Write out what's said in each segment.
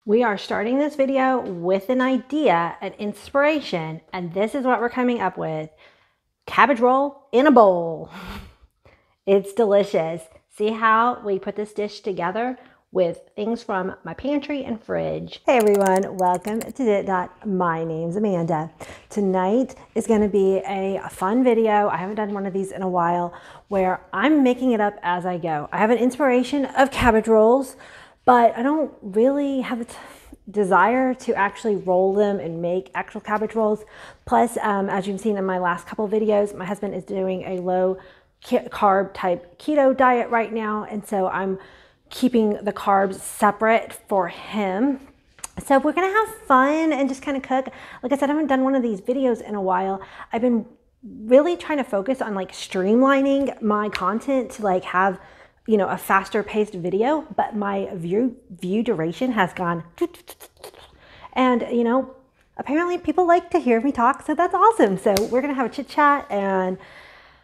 We are starting this video with an idea, an inspiration, and this is what we're coming up with. Cabbage roll in a bowl. It's delicious. See how we put this dish together with things from my pantry and fridge. Hey everyone, welcome to DittDott. My name's Amanda. Tonight is going to be a fun video. I haven't done one of these in a while where I'm making it up as I go. I have an inspiration of cabbage rolls, but I don't really have a desire to actually roll them and make actual cabbage rolls. Plus, as you've seen in my last couple videos, my husband is doing a low carb type keto diet right now, and so I'm keeping the carbs separate for him. So we're gonna have fun and just kind of cook. Like I said, I haven't done one of these videos in a while. I've been really trying to focus on like streamlining my content to like have, you know, a faster paced video, but my view duration has gone, and you know, apparently people like to hear me talk, so that's awesome. So we're gonna have a chit chat, and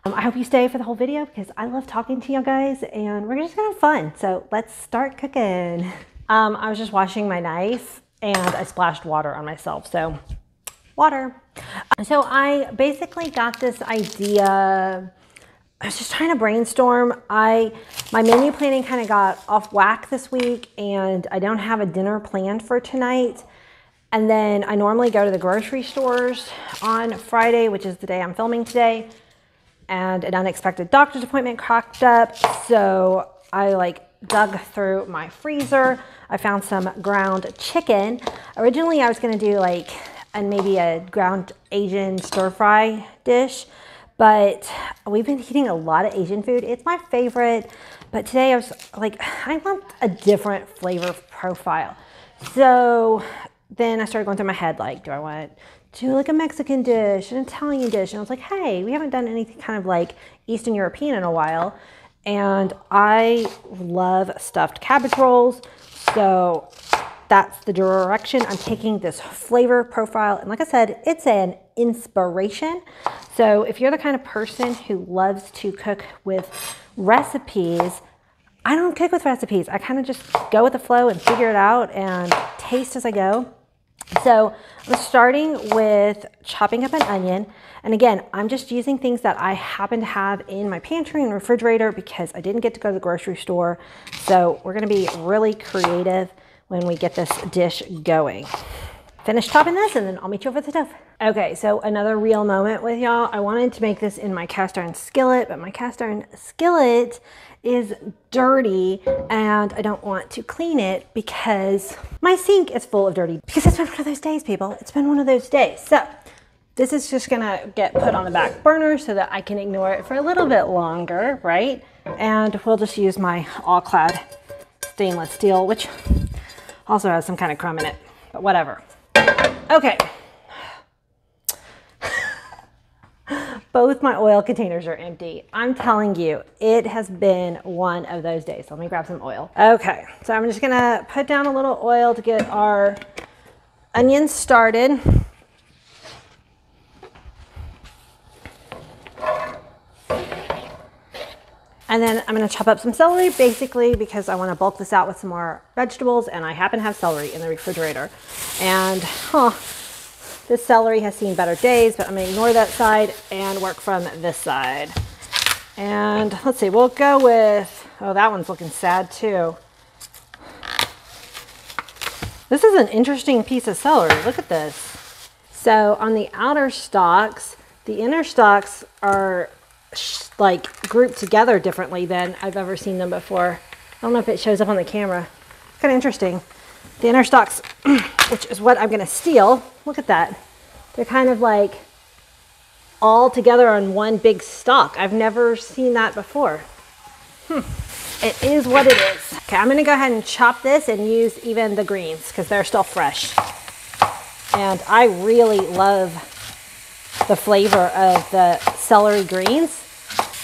I hope you stay for the whole video because I love talking to you guys, and we're just gonna have fun. So let's start cooking. I was just washing my knife and I splashed water on myself, so water. So I basically got this idea. I was just trying to brainstorm. My menu planning kind of got off whack this week, and I don't have a dinner planned for tonight. And then I normally go to the grocery stores on Friday, which is the day I'm filming today, and an unexpected doctor's appointment cropped up. So I like dug through my freezer. I found some ground chicken. Originally I was gonna do like maybe a ground Asian stir fry dish, but we've been eating a lot of Asian food. It's my favorite, but today I was like, I want a different flavor profile. So then I started going through my head, like, do I want to do like a Mexican dish, an Italian dish? And I was like, hey, we haven't done anything kind of like Eastern European in a while. And I love stuffed cabbage rolls. So that's the direction I'm taking this flavor profile. And like I said, it's an inspiration. So if you're the kind of person who loves to cook with recipes, I don't cook with recipes. I kind of just go with the flow and figure it out and taste as I go. So I'm starting with chopping up an onion. And again, I'm just using things that I happen to have in my pantry and refrigerator because I didn't get to go to the grocery store. So we're gonna be really creative when we get this dish going. Finish chopping this and then I'll meet you over the stove. Okay, so another real moment with y'all. I wanted to make this in my cast iron skillet, but my cast iron skillet is dirty and I don't want to clean it because my sink is full of dirty. Because it's been one of those days, people. It's been one of those days. So this is just gonna get put on the back burner so that I can ignore it for a little bit longer, right? And we'll just use my all-clad stainless steel, which also has some kind of crumb in it, but whatever. Okay. Both my oil containers are empty. I'm telling you, it has been one of those days. So let me grab some oil. Okay, so I'm just gonna put down a little oil to get our onions started. And then I'm gonna chop up some celery, basically because I wanna bulk this out with some more vegetables, and I happen to have celery in the refrigerator. And this celery has seen better days, but I'm gonna ignore that side and work from this side. And let's see, we'll go with, oh, that one's looking sad too. This is an interesting piece of celery, look at this. So on the outer stalks, the inner stalks are like grouped together differently than I've ever seen them before. I don't know if it shows up on the camera. It's kind of interesting. The inner stalks, which is what I'm gonna steal, look at that. They're kind of like all together on one big stalk. I've never seen that before. It is what it is. Okay, I'm gonna go ahead and chop this and use even the greens because they're still fresh. And I really love the flavor of the celery greens.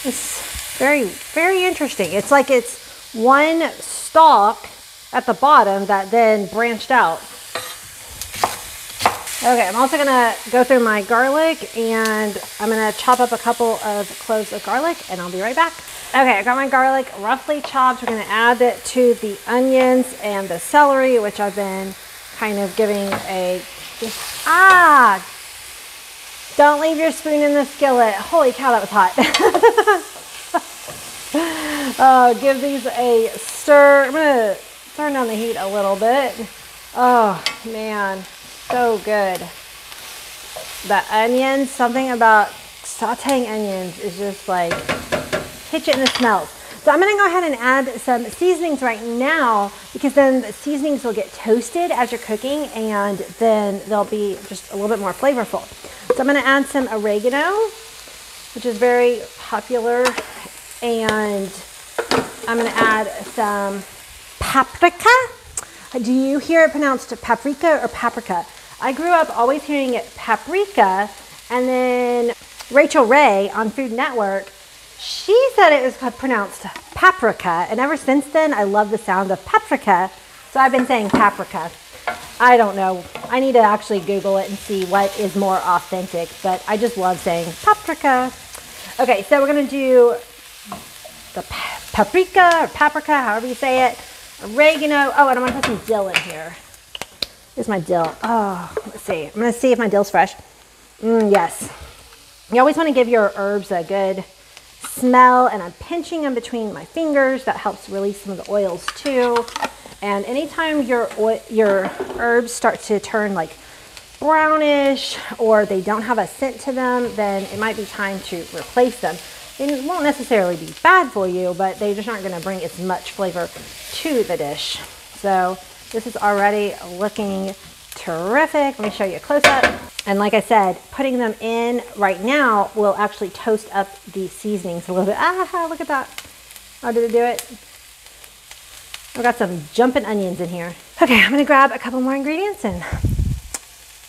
It's very, very interesting. It's like it's one stalk at the bottom that then branched out. Okay, I'm also gonna go through my garlic and I'm gonna chop up a couple of cloves of garlic and I'll be right back. Okay, I got my garlic roughly chopped. We're gonna add it to the onions and the celery, which I've been kind of giving a, don't leave your spoon in the skillet. Holy cow, that was hot. Oh, give these a stir. I'm gonna turn down the heat a little bit. Oh man, so good. The onions, something about sauteing onions is just like, hit you in the smells. So I'm gonna go ahead and add some seasonings right now, because then the seasonings will get toasted as you're cooking, and then they'll be just a little bit more flavorful. So I'm gonna add some oregano, which is very popular, and I'm gonna add some paprika. Do you hear it pronounced paprika or paprika? I grew up always hearing it paprika, and then Rachel Ray on Food Network, she said it was pronounced paprika, and ever since then I love the sound of paprika, so I've been saying paprika. I don't know. I need to actually Google it and see what is more authentic, but I just love saying paprika. Okay, so we're gonna do the paprika or paprika, however you say it, oregano. Oh, and I'm gonna put some dill in here. Here's my dill. Oh, let's see. I'm gonna see if my dill's fresh. Yes. You always wanna give your herbs a good smell, and I'm pinching them between my fingers. That helps release some of the oils too. And anytime your herbs start to turn like brownish, or they don't have a scent to them, then it might be time to replace them. It won't necessarily be bad for you, but they just aren't gonna bring as much flavor to the dish. So this is already looking terrific. Let me show you a close-up. And like I said, putting them in right now will actually toast up the seasonings a little bit. Look at that. Oh, did it do it? I've got some jumping onions in here. Okay, I'm gonna grab a couple more ingredients and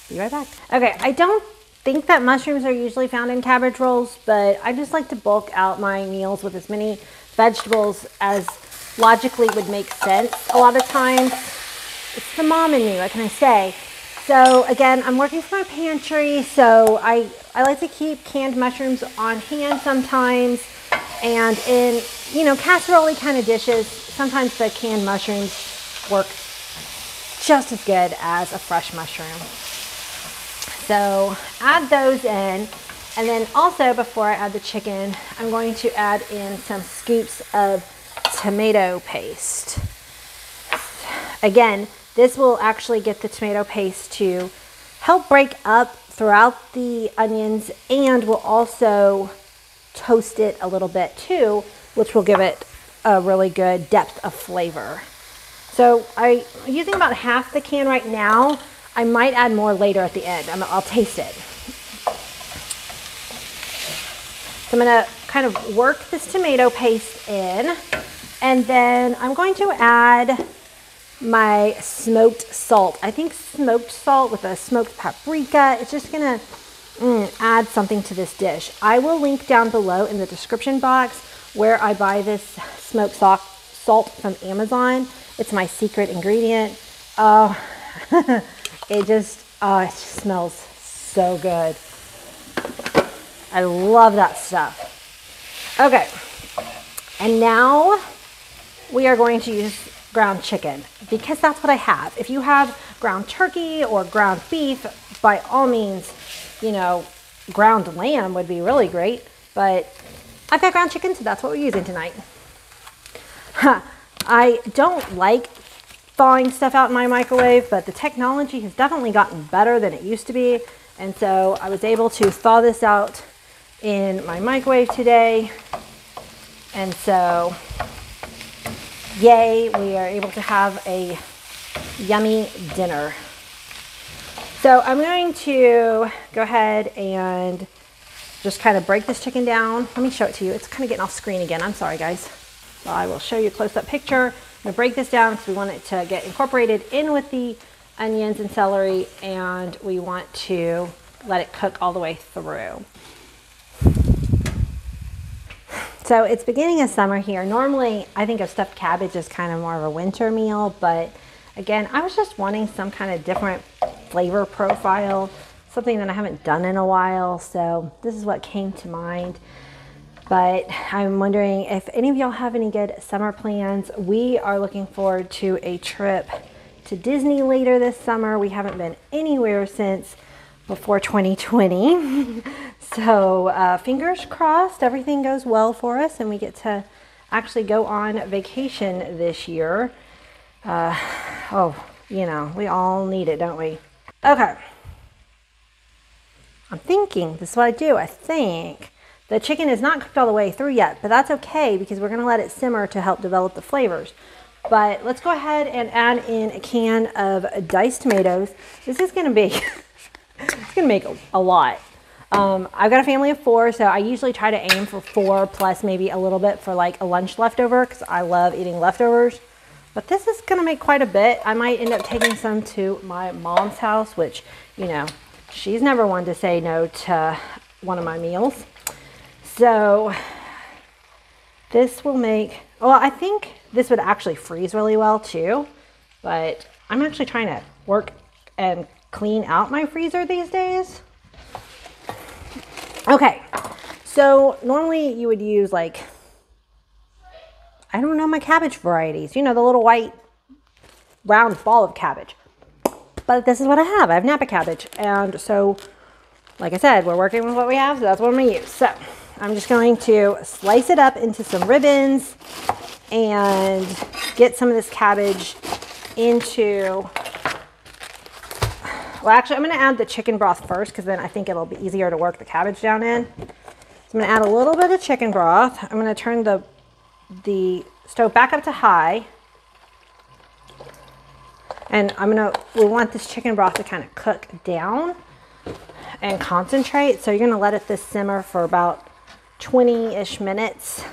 be right back. Okay, I don't think that mushrooms are usually found in cabbage rolls, but I just like to bulk out my meals with as many vegetables as logically would make sense. A lot of times, it's the mom in me, what can I say? So again, I'm working from a pantry, so I like to keep canned mushrooms on hand sometimes. And in, casserole-y kind of dishes, sometimes the canned mushrooms work just as good as a fresh mushroom. So add those in. And then also, before I add the chicken, I'm going to add in some scoops of tomato paste. Again, this will actually get the tomato paste to help break up throughout the onions, and will also toast it a little bit too, which will give it a really good depth of flavor. So I'm using about half the can right now. I might add more later at the end. I'll taste it. So I'm gonna kind of work this tomato paste in, and then I'm going to add my smoked salt. I think smoked salt with a smoked paprika, it's just gonna add something to this dish. I will link down below in the description box where I buy this smoked salt from Amazon. It's my secret ingredient. Oh, it just smells so good. I love that stuff. Okay, and now we are going to use ground chicken, because that's what I have. If you have ground turkey or ground beef, by all means, ground lamb would be really great, but I've got ground chicken, so that's what we're using tonight. I don't like thawing stuff out in my microwave, but the technology has definitely gotten better than it used to be, and so I was able to thaw this out in my microwave today, and so yay, we are able to have a yummy dinner. So I'm going to go ahead and just kind of break this chicken down. Let me show it to you. It's kind of getting off screen again. I'm sorry, guys. So I will show you a close-up picture. I'm going to break this down because we want it to get incorporated in with the onions and celery, and we want to let it cook all the way through. So it's beginning of summer here. Normally, I think of stuffed cabbage as kind of more of a winter meal, but again, I was just wanting some kind of different flavor profile, something that I haven't done in a while, so this is what came to mind. But I'm wondering if any of y'all have any good summer plans. We are looking forward to a trip to Disney later this summer. We haven't been anywhere since before 2020. So fingers crossed everything goes well for us and we get to actually go on vacation this year. Oh, you know, we all need it, don't we? Okay. I'm thinking, this is what I do. I think the chicken is not cooked all the way through yet, but that's okay because we're going to let it simmer to help develop the flavors. But let's go ahead and add in a can of diced tomatoes. This is going to be, it's going to make a lot. I've got a family of 4, so I usually try to aim for 4 plus maybe a little bit for like a lunch leftover because I love eating leftovers. But this is going to make quite a bit. I might end up taking some to my mom's house, which, you know, she's never one to say no to one of my meals. So this will make, well, I think this would actually freeze really well too, but I'm actually trying to work and clean out my freezer these days. Okay, so normally you would use like, I don't know my cabbage varieties, you know, the little white round ball of cabbage. But this is what I have. I have Napa cabbage. And so, like I said, we're working with what we have, so that's what I'm going to use. So I'm just going to slice it up into some ribbons and get some of this cabbage into, well, actually, I'm going to add the chicken broth first because then I think it'll be easier to work the cabbage down in. So I'm going to add a little bit of chicken broth. I'm going to turn the stove back up to high. And we want this chicken broth to kind of cook down and concentrate. So you're going to let this simmer for about 20-ish minutes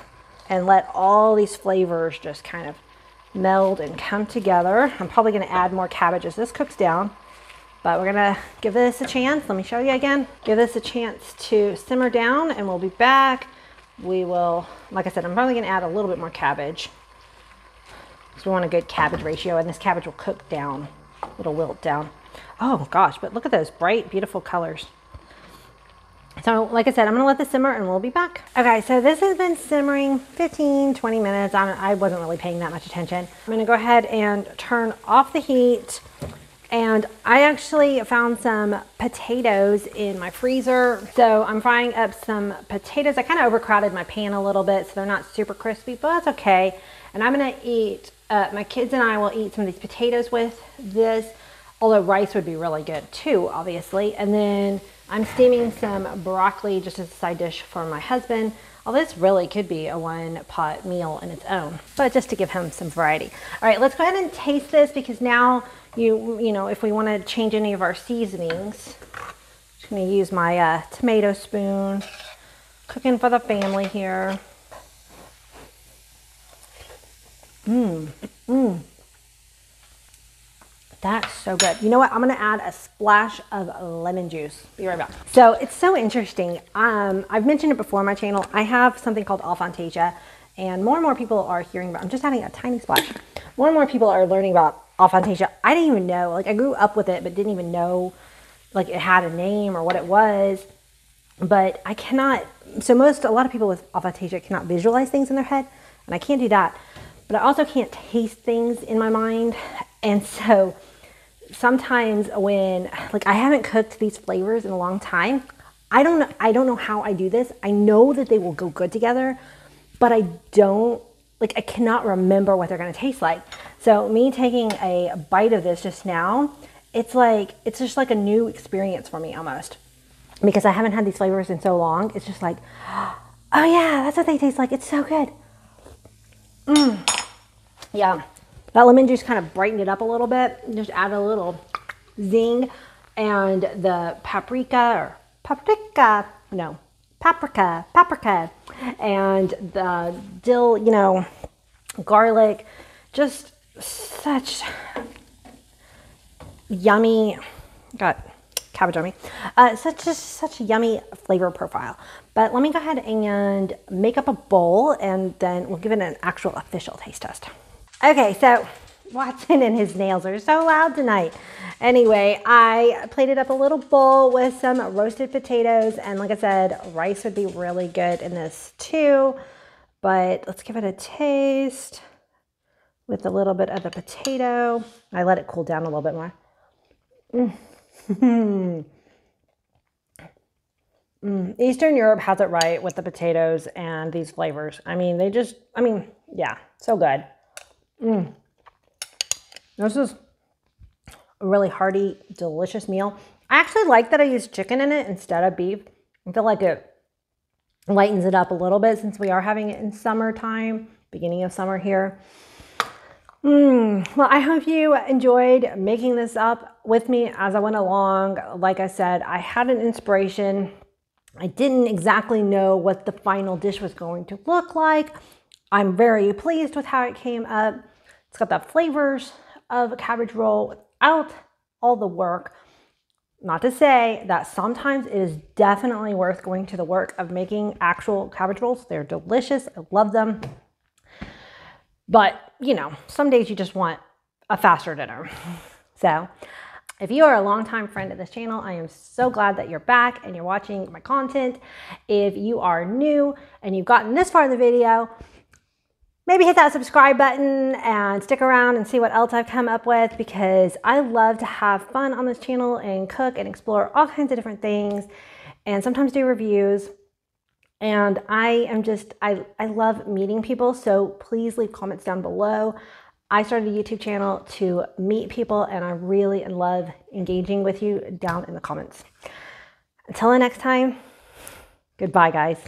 and let all these flavors just kind of meld and come together. I'm probably going to add more cabbage as this cooks down, but we're going to give this a chance. Let me show you again. Give this a chance to simmer down and we'll be back. We will, like I said, I'm probably going to add a little bit more cabbage. So we want a good cabbage ratio, and this cabbage will cook down. It'll wilt down. Oh gosh, but look at those bright, beautiful colors. So like I said, I'm gonna let this simmer and we'll be back. Okay, so this has been simmering 15, 20 minutes. I wasn't really paying that much attention. I'm gonna go ahead and turn off the heat. And I actually found some potatoes in my freezer. So I'm frying up some potatoes. I kind of overcrowded my pan a little bit, so they're not super crispy, but that's okay. And I'm gonna eat, my kids and I will eat some of these potatoes with this, although rice would be really good too, obviously. And then I'm steaming some broccoli just as a side dish for my husband. Well, this really could be a one-pot meal in its own, but just to give him some variety. All right, let's go ahead and taste this because now, you know, if we want to change any of our seasonings, I'm just going to use my tomato spoon, cooking for the family here. That's so good. You know what? I'm going to add a splash of lemon juice. Be right back. So it's so interesting. I've mentioned it before on my channel. I have something called aphantasia, and more people are hearing about. I'm just adding a tiny splash. More and more people are learning about aphantasia. I didn't even know. Like, I grew up with it, but didn't even know like it had a name or what it was. But I cannot. So a lot of people with aphantasia cannot visualize things in their head, and I can't do that. But I also can't taste things in my mind, and so sometimes when, like, I haven't cooked these flavors in a long time, I don't know how I do this. I know that they will go good together, but I cannot remember what they're going to taste like. So me taking a bite of this just now, it's just like a new experience for me almost, because I haven't had these flavors in so long. It's just like, oh yeah, that's what they taste like. It's so good. Yeah. That lemon juice kind of brightened it up a little bit. Just add a little zing, and the paprika, and the dill, you know, garlic, just such yummy, got cabbage on me, such a yummy flavor profile. But let me go ahead and make up a bowl, and then we'll give it an actual official taste test. Okay, so Watson and his nails are so loud tonight. Anyway, I plated up a little bowl with some roasted potatoes, and like I said, rice would be really good in this too, but let's give it a taste. with a little bit of the potato. I let it cool down a little bit more. Eastern Europe has it right with the potatoes and these flavors. I mean, yeah, so good. This is a really hearty, delicious meal. I actually like that I used chicken in it instead of beef. I feel like it lightens it up a little bit since we are having it in summertime, beginning of summer here. Well, I hope you enjoyed making this up with me as I went along. Like I said, I had an inspiration. I didn't exactly know what the final dish was going to look like. I'm very pleased with how it came up. It's got the flavors of a cabbage roll without all the work. Not to say that sometimes it is definitely worth going to the work of making actual cabbage rolls. They're delicious. I love them. But, you know, some days you just want a faster dinner. So if you are a longtime friend of this channel, I am so glad that you're back and you're watching my content. If you are new and you've gotten this far in the video, maybe hit that subscribe button and stick around and see what else I've come up with, because I love to have fun on this channel and cook and explore all kinds of different things and sometimes do reviews. And I love meeting people, so please leave comments down below. I started a YouTube channel to meet people, and I really love engaging with you down in the comments. Until the next time, goodbye, guys.